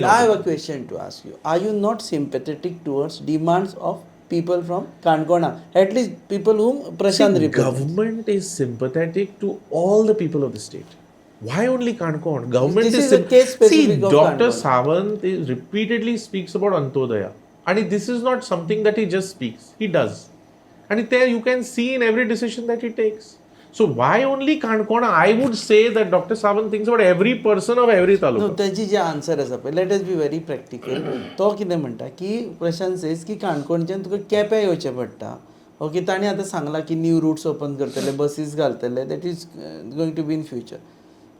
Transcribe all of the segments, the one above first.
I have a question to ask you. Are you not sympathetic towards demands of people from Kankona? At least people whom Prashant See, represents. government is sympathetic to all the people of the state. Why only Kankon? Government This is is a case specific See, of Dr. Kankona. Sawant repeatedly speaks about Antodaya. And this is not something that he just speaks. He does. And there you can see in every decision that he takes. So why only Kankona? I would say that Dr. Sawant thinks about every person of every No, taluka. त्याची जे answer आसा पळय let us be very practical तो कितें म्हणटा की Prashant says की काणकोणच्यान तुका केप्यां येवचें पडटा ओके ताणें आतां सांगलां की न्यू रूट्स ओपन करतले बसीस घालतले that is going to be in future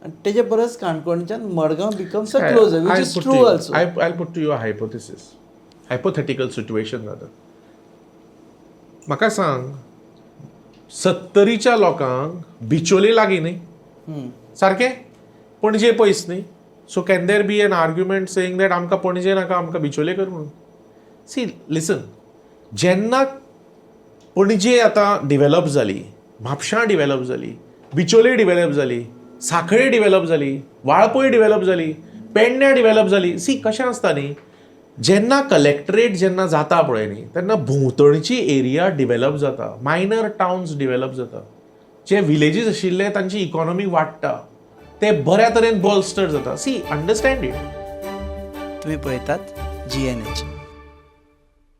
आनी तेजे परस काणकोणच्यान Madgaon becomes a closer which is true also. I'll put to you a hypothesis. Hypothetical situation rather. म्हाका सांग 70च्या लोकांक बिचोले लागीं न्ही सारकें पणजे पयस न्ही so can there be an argument saying that आमकां पणजे नाका आमकां बिचोले कर म्हणून. सी लिसन जेन्ना पणजे आतां डिवेलप जाली म्हापशां डिवेलप जाली बिचोले डिवेलप जाली सांखळे डिवेलप जाली वाळपय डिवेलप जाली पेडण्यां डिवेलप जाली. सी कशें आसता न्ही जेन्ना कलेक्टरेट जेन्ना जाता पळय न्ही तेन्ना भोंवतणची एरिया डिवेलप जाता मायनर टावन्स डिवेलप जाता जे विलेजीस आशिल्ले तांची इकॉनॉमी वाडटा ते बऱ्या तरेन बॉल्स्टर जाता. See understand it. तुम्ही पळयतात GNH.